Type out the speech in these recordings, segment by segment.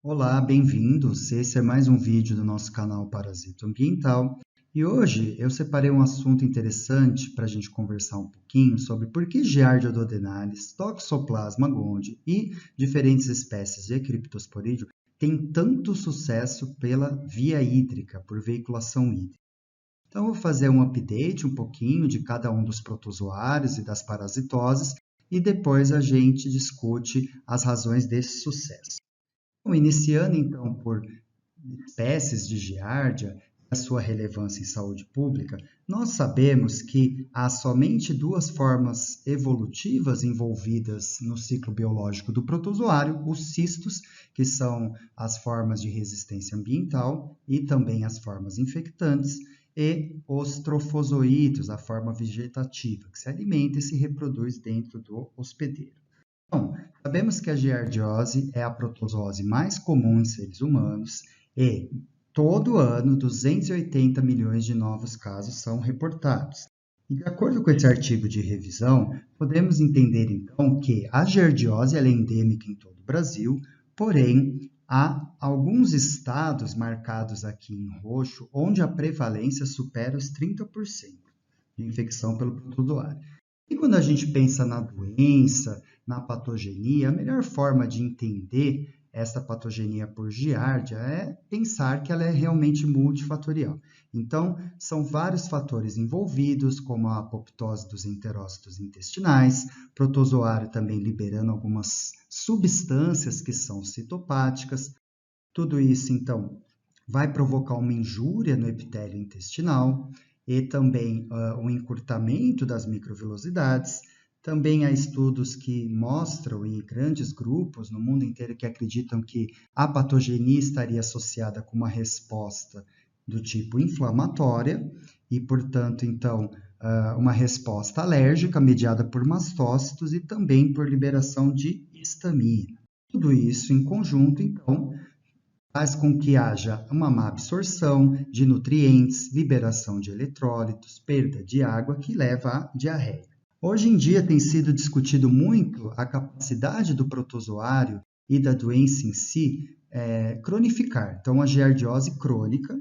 Olá, bem-vindos. Esse é mais um vídeo do nosso canal Parasito Ambiental. E hoje eu separei um assunto interessante para a gente conversar um pouquinho sobre por que Giardia duodenalis, Toxoplasma gondii e diferentes espécies de Cryptosporídeo têm tanto sucesso pela via hídrica, por veiculação hídrica. Então, eu vou fazer um update um pouquinho de cada um dos protozoários e das parasitoses e depois a gente discute as razões desse sucesso. Bom, iniciando então por espécies de giardia e a sua relevância em saúde pública, nós sabemos que há somente duas formas evolutivas envolvidas no ciclo biológico do protozoário, os cistos, que são as formas de resistência ambiental e também as formas infectantes, e os trofozoídeos, a forma vegetativa, que se alimenta e se reproduz dentro do hospedeiro. Bom, sabemos que a giardiose é a protozoose mais comum em seres humanos e, todo ano, 280 milhões de novos casos são reportados. E, de acordo com esse artigo de revisão, podemos entender, então, que a giardiose é endêmica em todo o Brasil, porém, há alguns estados marcados aqui em roxo, onde a prevalência supera os 30% de infecção pelo protozoário. E quando a gente pensa na doença, na patogenia, a melhor forma de entender essa patogenia por giardia é pensar que ela é realmente multifatorial. Então, são vários fatores envolvidos, como a apoptose dos enterócitos intestinais, protozoário também liberando algumas substâncias que são citopáticas. Tudo isso, então, vai provocar uma injúria no epitélio intestinal e também um encurtamento das microvilosidades. Também há estudos que mostram, em grandes grupos no mundo inteiro, que acreditam que a patogenia estaria associada com uma resposta do tipo inflamatória e, portanto, então, uma resposta alérgica mediada por mastócitos e também por liberação de histamina. Tudo isso em conjunto, então, faz com que haja uma má absorção de nutrientes, liberação de eletrólitos, perda de água, que leva à diarreia. Hoje em dia tem sido discutido muito a capacidade do protozoário e da doença em si cronificar. Então, a giardiose crônica,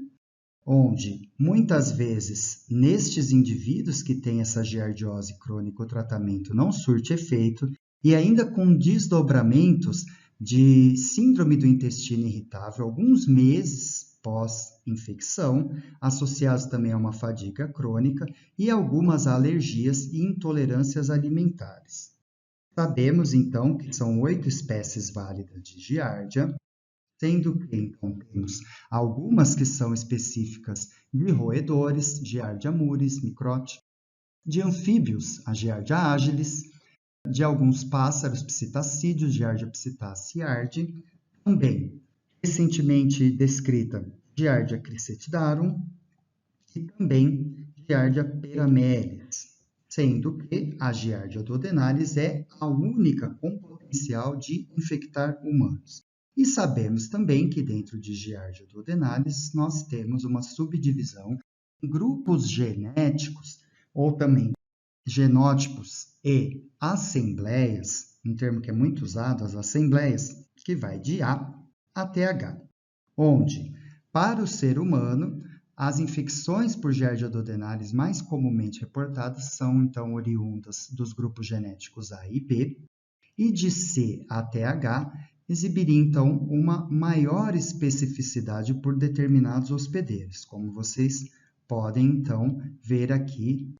onde muitas vezes nestes indivíduos que têm essa giardiose crônica o tratamento não surte efeito e ainda com desdobramentos de síndrome do intestino irritável, alguns meses pós-infecção, associados também a uma fadiga crônica e algumas alergias e intolerâncias alimentares. Sabemos, então, que são 8 espécies válidas de giardia, sendo que, então, temos algumas que são específicas de roedores, Giardia muris, microte, de anfíbios, a Giardia agilis, de alguns pássaros, psitacídeos, Giardia psittaciardi, também recentemente descrita Giardia crisetidarum e também Giardia perameles, sendo que a Giardia duodenalis é a única com potencial de infectar humanos. E sabemos também que dentro de Giardia duodenalis nós temos uma subdivisão em grupos genéticos ou também genótipos e assembleias, um termo que é muito usado, as assembleias, que vai de A até H, onde, para o ser humano, as infecções por Giardia duodenalis mais comumente reportadas são, então, oriundas dos grupos genéticos A e B, e de C até H exibiria, então, uma maior especificidade por determinados hospedeiros, como vocês podem, então, ver aqui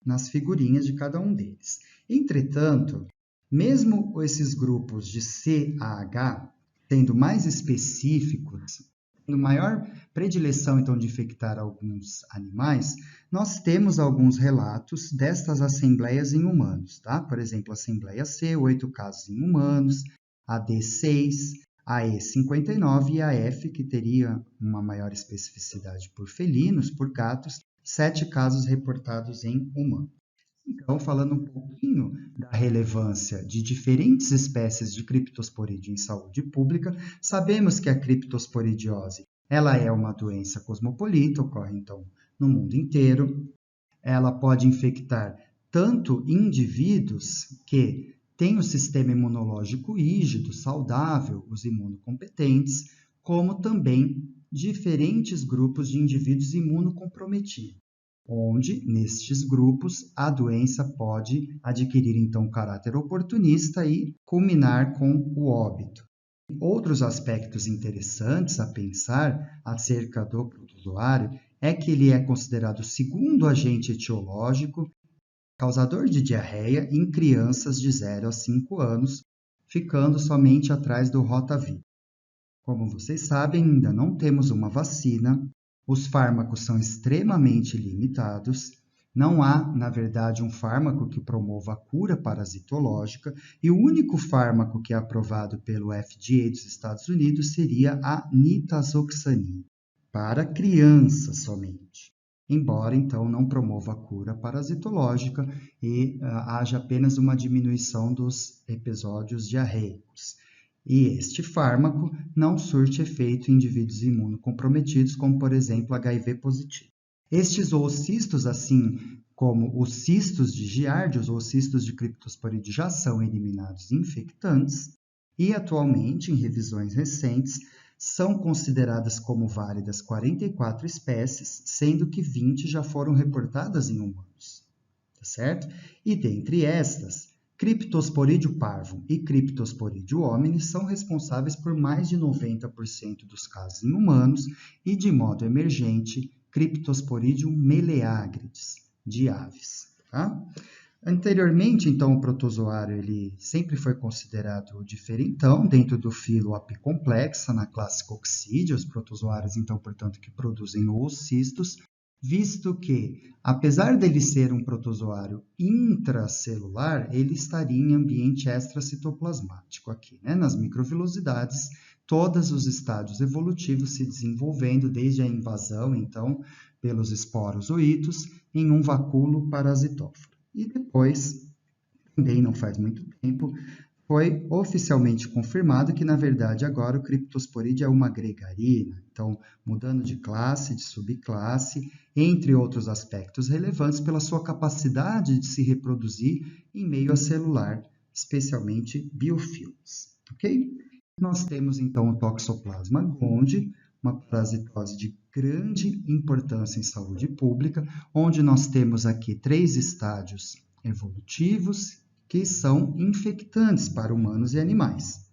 nas figurinhas de cada um deles. Entretanto, mesmo esses grupos de C a H sendo mais específicos, tendo maior predileção então de infectar alguns animais, nós temos alguns relatos destas assembleias em humanos, tá? Por exemplo, a assembleia C, 8 casos em humanos, a D 6, a E 59 e a F, que teria uma maior especificidade por felinos, por gatos, 7 casos reportados em humanos. Então, falando um pouquinho da relevância de diferentes espécies de criptosporídeo em saúde pública, sabemos que a criptosporidiose ela é uma doença cosmopolita, ocorre então no mundo inteiro. Ela pode infectar tanto indivíduos que tem o sistema imunológico rígido, saudável, os imunocompetentes, como também diferentes grupos de indivíduos imunocomprometidos, onde, nestes grupos, a doença pode adquirir, então, caráter oportunista e culminar com o óbito. Outros aspectos interessantes a pensar acerca do protozoário é que ele é considerado o segundo agente etiológico causador de diarreia em crianças de 0 a 5 anos, ficando somente atrás do rotavírus. Como vocês sabem, ainda não temos uma vacina, os fármacos são extremamente limitados, não há, na verdade, um fármaco que promova a cura parasitológica e o único fármaco que é aprovado pelo FDA dos Estados Unidos seria a nitazoxanida, para crianças somente. Embora, então, não promova a cura parasitológica e haja apenas uma diminuição dos episódios diarreicos. E este fármaco não surte efeito em indivíduos imunocomprometidos, como, por exemplo, HIV positivo. Estes oocistos, assim como os cistos de Giardia, os oocistos de Cryptosporídeo, já são eliminados infectantes e, atualmente, em revisões recentes, são consideradas como válidas 44 espécies, sendo que 20 já foram reportadas em humanos, tá certo? E dentre estas, Cryptosporídeo parvum e Cryptosporídeo hominis são responsáveis por mais de 90% dos casos em humanos e, de modo emergente, Cryptosporídeo meleagrides, de aves. Tá? Anteriormente, então, o protozoário ele sempre foi considerado diferentão dentro do filo Apicomplexa, na classe Coccidia, os protozoários, então, portanto, que produzem oocistos, visto que, apesar dele ser um protozoário intracelular, ele estaria em ambiente extracitoplasmático aqui, né? Nas microvilosidades, todos os estádios evolutivos se desenvolvendo desde a invasão, então, pelos esporozoítos, em um vacúolo parasitóforo. E depois, também não faz muito tempo, foi oficialmente confirmado que, na verdade, agora o Cryptosporídeo é uma gregarina, então, mudando de classe, de subclasse, entre outros aspectos relevantes pela sua capacidade de se reproduzir em meio celular, especialmente biofilmes. Ok? Nós temos, então, o Toxoplasma gondii, uma parasitose de grande importância em saúde pública, onde nós temos aqui 3 estádios evolutivos que são infectantes para humanos e animais.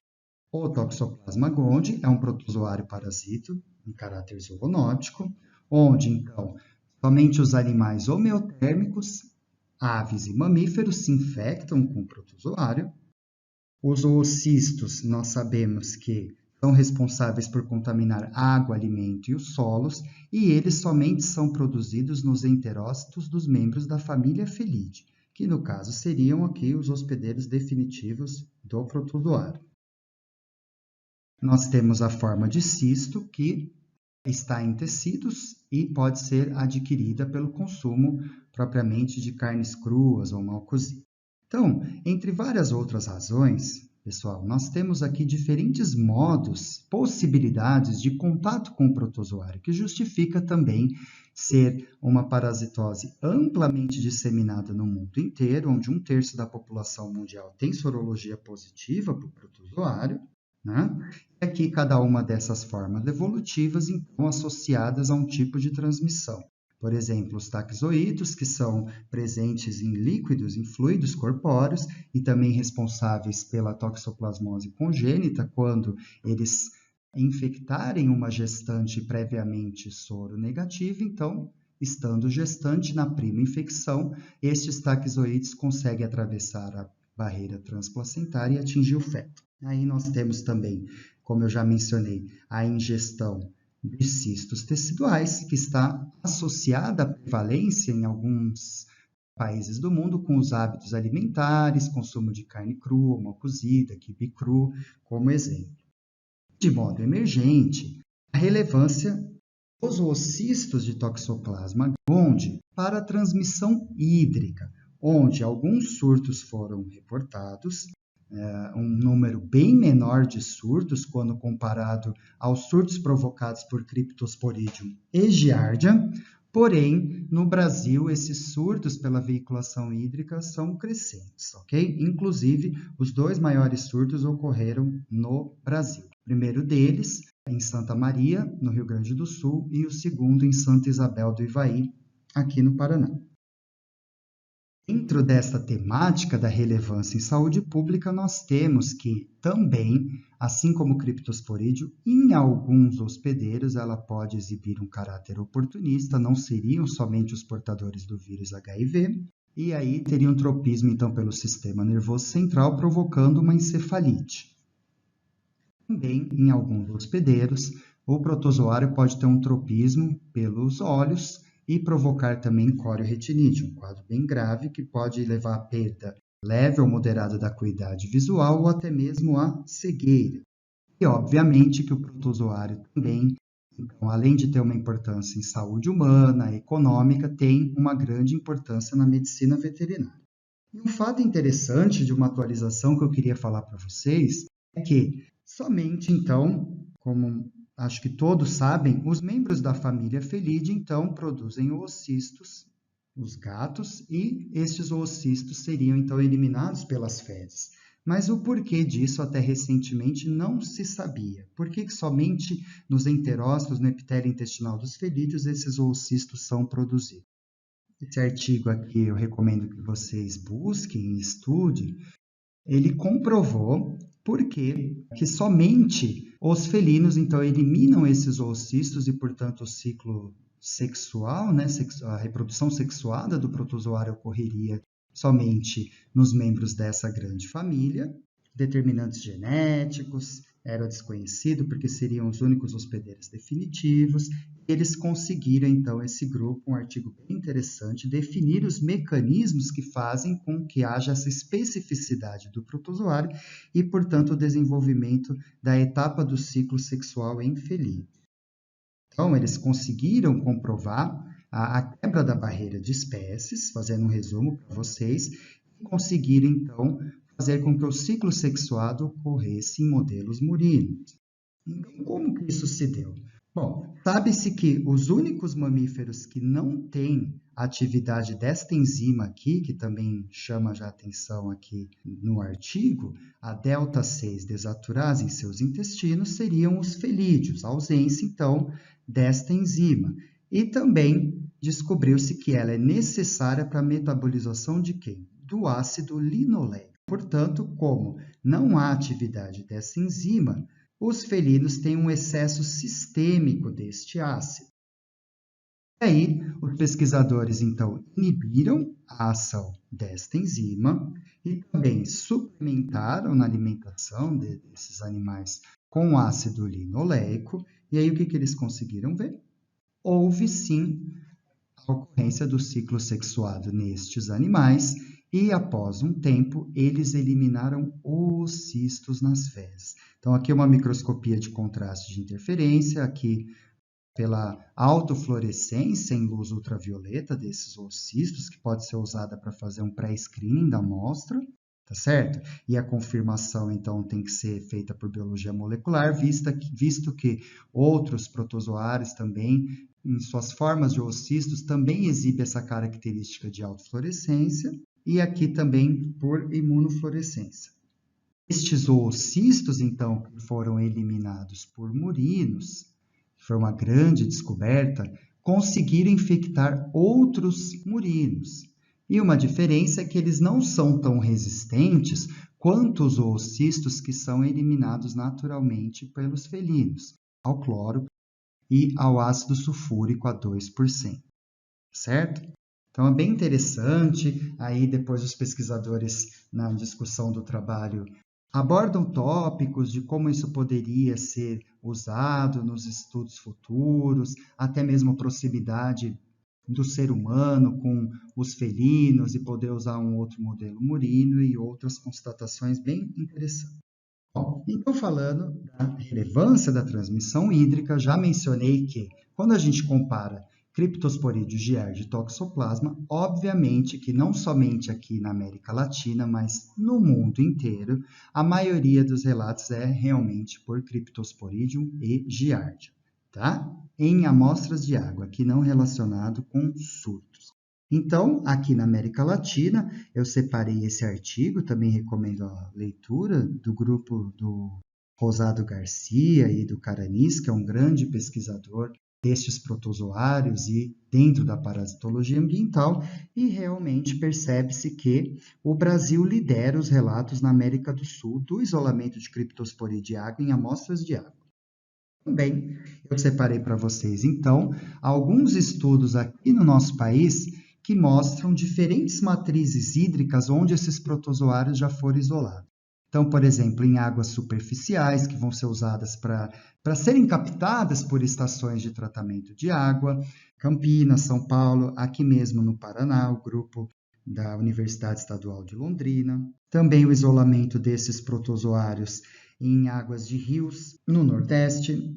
O Toxoplasma gondii é um protozoário parasito em caráter zoonótico, onde, então, somente os animais homeotérmicos, aves e mamíferos se infectam com o protozoário. Os oocistos, nós sabemos que são responsáveis por contaminar água, alimento e os solos, e eles somente são produzidos nos enterócitos dos membros da família Felidae, que no caso seriam aqui os hospedeiros definitivos do protozoário. Nós temos a forma de cisto, que está em tecidos e pode ser adquirida pelo consumo propriamente de carnes cruas ou mal cozidas. Então, entre várias outras razões, pessoal, nós temos aqui diferentes modos, possibilidades de contato com o protozoário, que justifica também ser uma parasitose amplamente disseminada no mundo inteiro, onde 1/3 da população mundial tem sorologia positiva para o protozoário, né? E aqui cada uma dessas formas evolutivas, então, associadas a um tipo de transmissão. Por exemplo, os taxoídos, que são presentes em líquidos, em fluidos corpóreos, e também responsáveis pela toxoplasmose congênita, quando eles infectarem uma gestante previamente soro negativo, então, estando gestante na prima infecção, estes taxoídes conseguem atravessar a barreira transplacentária e atingir o feto. Aí nós temos também, como eu já mencionei, a ingestão de cistos teciduais, que está associada à prevalência em alguns países do mundo com os hábitos alimentares, consumo de carne crua, mal cozida, quibe cru, como exemplo. De modo emergente, a relevância dos oocistos de Toxoplasma gondii para a transmissão hídrica, onde alguns surtos foram reportados, um número bem menor de surtos quando comparado aos surtos provocados por Cryptosporidium e Giardia, Porém, no Brasil, esses surtos pela veiculação hídrica são crescentes, ok? Inclusive, os 2 maiores surtos ocorreram no Brasil. O primeiro deles em Santa Maria, no Rio Grande do Sul, e o segundo em Santa Isabel do Ivaí, aqui no Paraná. Dentro desta temática da relevância em saúde pública, nós temos que também, assim como o criptosporídeo, em alguns hospedeiros ela pode exibir um caráter oportunista, não seriam somente os portadores do vírus HIV, e aí teria um tropismo então pelo sistema nervoso central, provocando uma encefalite. Também, em alguns hospedeiros, o protozoário pode ter um tropismo pelos olhos, e provocar também córeo-retinite, um quadro bem grave que pode levar à perda leve ou moderada da acuidade visual ou até mesmo à cegueira. E, obviamente, que o protozoário também, então, além de ter uma importância em saúde humana, econômica, tem uma grande importância na medicina veterinária. E um fato interessante de uma atualização que eu queria falar para vocês é que somente, então, como acho que todos sabem, os membros da família Felidae, então, produzem oocistos, os gatos, e estes oocistos seriam, então, eliminados pelas fezes. Mas o porquê disso, até recentemente, não se sabia. Por que somente nos enterócitos, no epitélio intestinal dos felídeos, esses oocistos são produzidos? Esse artigo aqui eu recomendo que vocês busquem e estudem. Ele comprovou que somente os felinos, então, eliminam esses oocistos e, portanto, o ciclo sexual, né, a reprodução sexuada do protozoário ocorreria somente nos membros dessa grande família. Determinantes genéticos era desconhecido porque seriam os únicos hospedeiros definitivos. Eles conseguiram, então, esse grupo, um artigo bem interessante, definir os mecanismos que fazem com que haja essa especificidade do protozoário e, portanto, o desenvolvimento da etapa do ciclo sexual em felino. Então, eles conseguiram comprovar a quebra da barreira de espécies, fazendo um resumo para vocês, e conseguiram, então, fazer com que o ciclo sexuado ocorresse em modelos murinos. Então, como que isso se deu? Bom, sabe-se que os únicos mamíferos que não têm atividade desta enzima aqui, que também chama já atenção aqui no artigo, a delta 6 desaturase em seus intestinos, seriam os felídeos, a ausência, então, desta enzima. E também descobriu-se que ela é necessária para a metabolização de quem? Do ácido linoleico. Portanto, como não há atividade dessa enzima, os felinos têm um excesso sistêmico deste ácido. E aí, os pesquisadores, então, inibiram a ação desta enzima e também suplementaram na alimentação desses animais com ácido linoleico. E aí, o que eles conseguiram ver? Houve, sim, a ocorrência do ciclo sexuado nestes animais e, após um tempo, eles eliminaram os cistos nas fezes. Então, aqui é uma microscopia de contraste de interferência, aqui pela autofluorescência em luz ultravioleta desses oocistos, que pode ser usada para fazer um pré-screening da amostra, tá certo? E a confirmação, então, tem que ser feita por biologia molecular, visto que outros protozoários também, em suas formas de oocistos, também exibem essa característica de autofluorescência, e aqui também por imunofluorescência. Estes oocistos, então, que foram eliminados por murinos, foi uma grande descoberta, conseguiram infectar outros murinos. E uma diferença é que eles não são tão resistentes quanto os oocistos que são eliminados naturalmente pelos felinos, ao cloro e ao ácido sulfúrico a 2%, certo? Então, é bem interessante, aí depois os pesquisadores, na discussão do trabalho, abordam tópicos de como isso poderia ser usado nos estudos futuros, até mesmo a proximidade do ser humano com os felinos e poder usar um outro modelo murino e outras constatações bem interessantes. Bom, então, falando da relevância da transmissão hídrica, já mencionei que quando a gente compara Cryptosporidium giardia e Toxoplasma, obviamente que não somente aqui na América Latina, mas no mundo inteiro, a maioria dos relatos é realmente por Cryptosporidium e giardia. tá? Em amostras de água, aqui não relacionado com surtos. Então, aqui na América Latina, eu separei esse artigo, também recomendo a leitura do grupo do Rosado Garcia e do Caranis, que é um grande pesquisador destes protozoários e dentro da parasitologia ambiental, e realmente percebe-se que o Brasil lidera os relatos na América do Sul do isolamento de criptosporia de água em amostras de água. Também eu separei para vocês, então, alguns estudos aqui no nosso país que mostram diferentes matrizes hídricas onde esses protozoários já foram isolados. Então, por exemplo, em águas superficiais, que vão ser usadas para serem captadas por estações de tratamento de água, Campinas, São Paulo, aqui mesmo no Paraná, o grupo da Universidade Estadual de Londrina. Também o isolamento desses protozoários em águas de rios no Nordeste.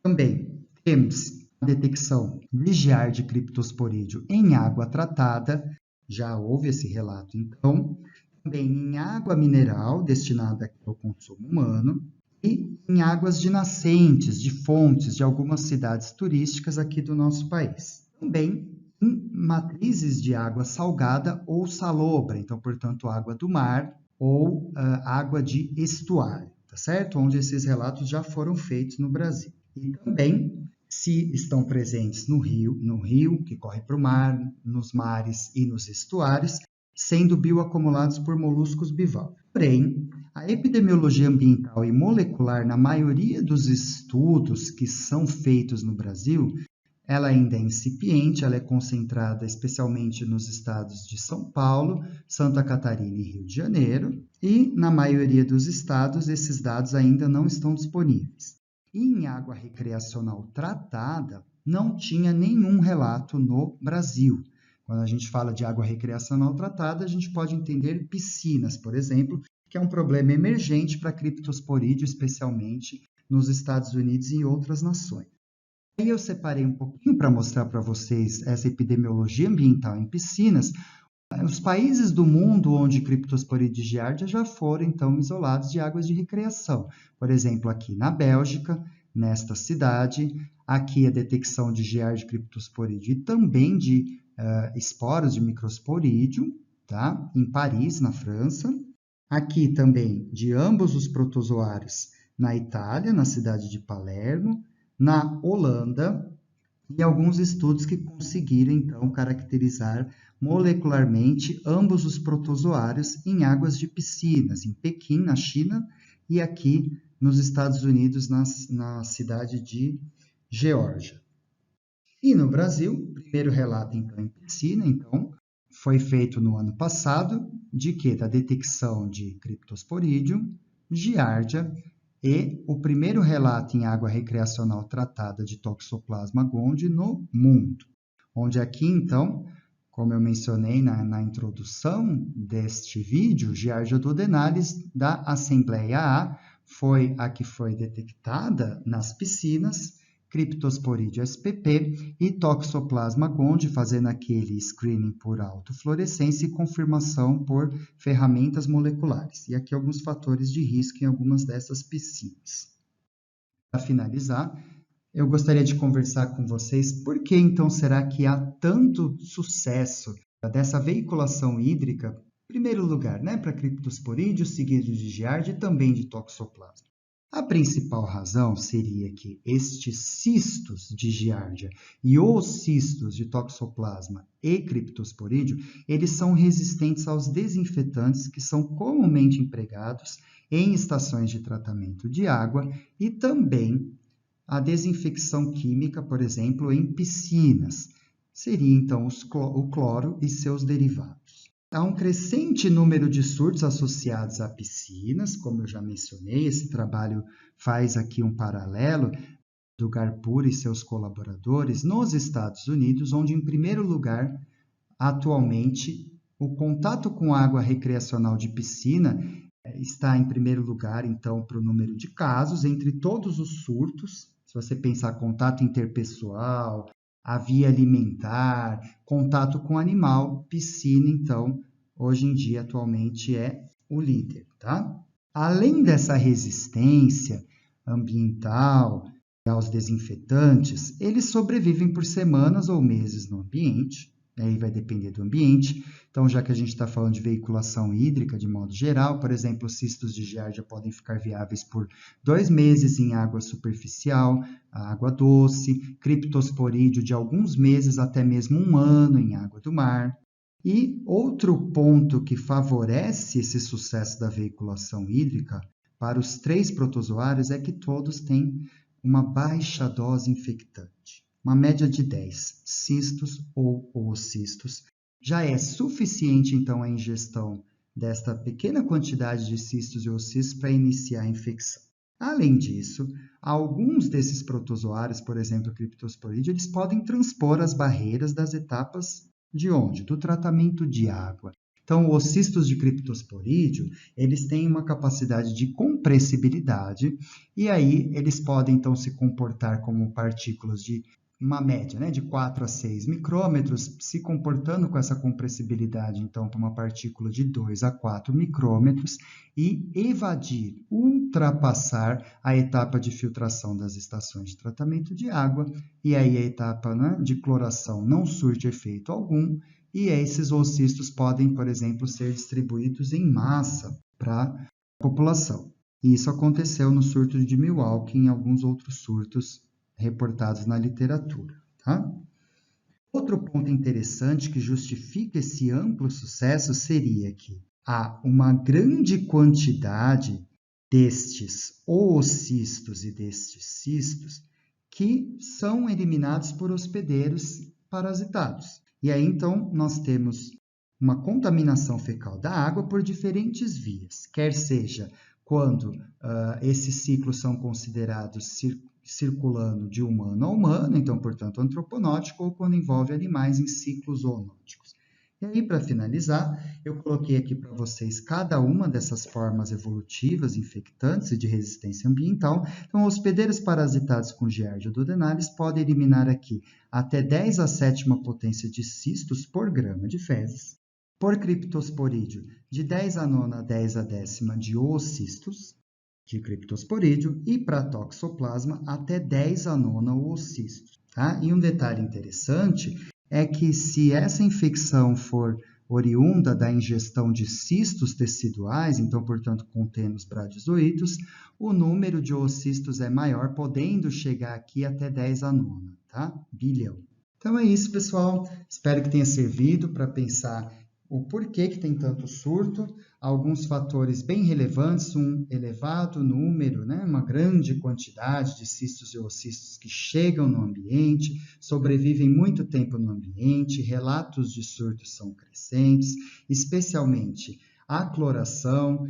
Também temos a detecção de Giardia criptosporídeo em água tratada, já houve esse relato então, também em água mineral destinada ao consumo humano e em águas de nascentes, de fontes de algumas cidades turísticas aqui do nosso país. Também em matrizes de água salgada ou salobra, então, portanto, água do mar ou água de estuário, tá certo? Onde esses relatos já foram feitos no Brasil. E também se estão presentes no rio que corre para o mar, nos mares e nos estuários, sendo bioacumulados por moluscos bivalves. Porém, a epidemiologia ambiental e molecular, na maioria dos estudos que são feitos no Brasil, ela ainda é incipiente, ela é concentrada especialmente nos estados de São Paulo, Santa Catarina e Rio de Janeiro, e na maioria dos estados esses dados ainda não estão disponíveis. E em água recreacional tratada, não tinha nenhum relato no Brasil. Quando a gente fala de água recreacional tratada, a gente pode entender piscinas, por exemplo, que é um problema emergente para criptosporídeo, especialmente nos Estados Unidos e em outras nações. Aí eu separei um pouquinho para mostrar para vocês essa epidemiologia ambiental em piscinas. Os países do mundo onde criptosporídeo de giardia já foram, então, isolados de águas de recreação. Por exemplo, aqui na Bélgica, nesta cidade, aqui a detecção de giardia criptosporídeo e também de esporos de microsporídeo, tá? Em Paris, na França. Aqui também de ambos os protozoários na Itália, na cidade de Palermo, na Holanda, e alguns estudos que conseguiram, então, caracterizar molecularmente ambos os protozoários em águas de piscinas, em Pequim, na China, e aqui nos Estados Unidos, na cidade de Geórgia. E no Brasil, o primeiro relato, então, em piscina, então, foi feito no ano passado, de quê? Da detecção de Cryptosporidium, Giardia, e o primeiro relato em água recreacional tratada de Toxoplasma gondii no mundo, onde aqui, então, como eu mencionei na introdução deste vídeo, Giardia duodenalis da Assembleia A foi a que foi detectada nas piscinas, Cryptosporidium spp e Toxoplasma gondii, fazendo aquele screening por autofluorescência e confirmação por ferramentas moleculares. E aqui alguns fatores de risco em algumas dessas piscinas. Para finalizar, eu gostaria de conversar com vocês por que então será que há tanto sucesso dessa veiculação hídrica, em primeiro lugar, né, para Cryptosporidium, seguido de Giardia e também de Toxoplasma. A principal razão seria que estes cistos de Giardia e os cistos de Toxoplasma e Cryptosporidium, eles são resistentes aos desinfetantes que são comumente empregados em estações de tratamento de água e também a desinfecção química, por exemplo, em piscinas. Seria, então, o cloro e seus derivados. Há um crescente número de surtos associados a piscinas, como eu já mencionei, esse trabalho faz aqui um paralelo do Garpur e seus colaboradores nos Estados Unidos, onde, em primeiro lugar, atualmente, o contato com água recreacional de piscina está em primeiro lugar, então, para o número de casos, entre todos os surtos. Se você pensar contato interpessoal, a via alimentar, contato com animal, piscina, então, hoje em dia, atualmente, é o líder, tá? Além dessa resistência ambiental aos desinfetantes, eles sobrevivem por semanas ou meses no ambiente, aí vai depender do ambiente. Então, já que a gente está falando de veiculação hídrica de modo geral, por exemplo, os cistos de giardia podem ficar viáveis por 2 meses em água superficial, água doce, criptosporídeo de alguns meses até mesmo 1 ano em água do mar. E outro ponto que favorece esse sucesso da veiculação hídrica para os 3 protozoários é que todos têm uma baixa dose infectante. Uma média de 10 cistos ou oocistos. Já é suficiente, então, a ingestão desta pequena quantidade de cistos e oocistos para iniciar a infecção. Além disso, alguns desses protozoários, por exemplo, o criptosporídeo, eles podem transpor as barreiras das etapas de onde? Do tratamento de água. Então, os cistos de criptosporídeo, eles têm uma capacidade de compressibilidade e aí eles podem, então, se comportar como partículas de uma média, né, de 4 a 6 micrômetros, se comportando com essa compressibilidade, então, para uma partícula de 2 a 4 micrômetros e evadir, ultrapassar a etapa de filtração das estações de tratamento de água, e aí a etapa, né, de cloração não surte efeito algum, e esses oocistos podem, por exemplo, ser distribuídos em massa para a população. E isso aconteceu no surto de Milwaukee e em alguns outros surtos reportados na literatura. Tá? Outro ponto interessante que justifica esse amplo sucesso seria que há uma grande quantidade destes oocistos e destes cistos que são eliminados por hospedeiros parasitados. E aí, então, nós temos uma contaminação fecal da água por diferentes vias, quer seja quando esses ciclos são considerados circulando de humano a humano, então, portanto, antroponótico, ou quando envolve animais em ciclos zoonóticos. E aí, para finalizar, eu coloquei aqui para vocês cada uma dessas formas evolutivas infectantes e de resistência ambiental. Então, hospedeiros parasitados com Giardia duodenalis podem eliminar aqui até 10 a 7ª potência de cistos por grama de fezes. Por criptosporídeo, de 10 a 9 a 10 a 10ª de oocistos de criptosporídeo e para toxoplasma até 10 a 9ª oocistos. Tá? E um detalhe interessante é que se essa infecção for oriunda da ingestão de cistos teciduais, então, portanto, contendo os bradizoítos, o número de oocistos é maior, podendo chegar aqui até 10 a 9ª, tá? Bilhão. Então é isso, pessoal. Espero que tenha servido para pensar o porquê que tem tanto surto, alguns fatores bem relevantes, um elevado número, né, uma grande quantidade de cistos e oocistos que chegam no ambiente, sobrevivem muito tempo no ambiente, relatos de surtos são crescentes, especialmente a cloração,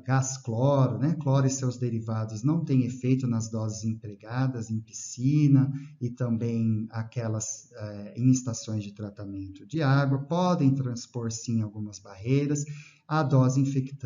gás cloro, né? Cloro e seus derivados não têm efeito nas doses empregadas em piscina e também aquelas em estações de tratamento de água, podem transpor sim algumas barreiras, a dose infectante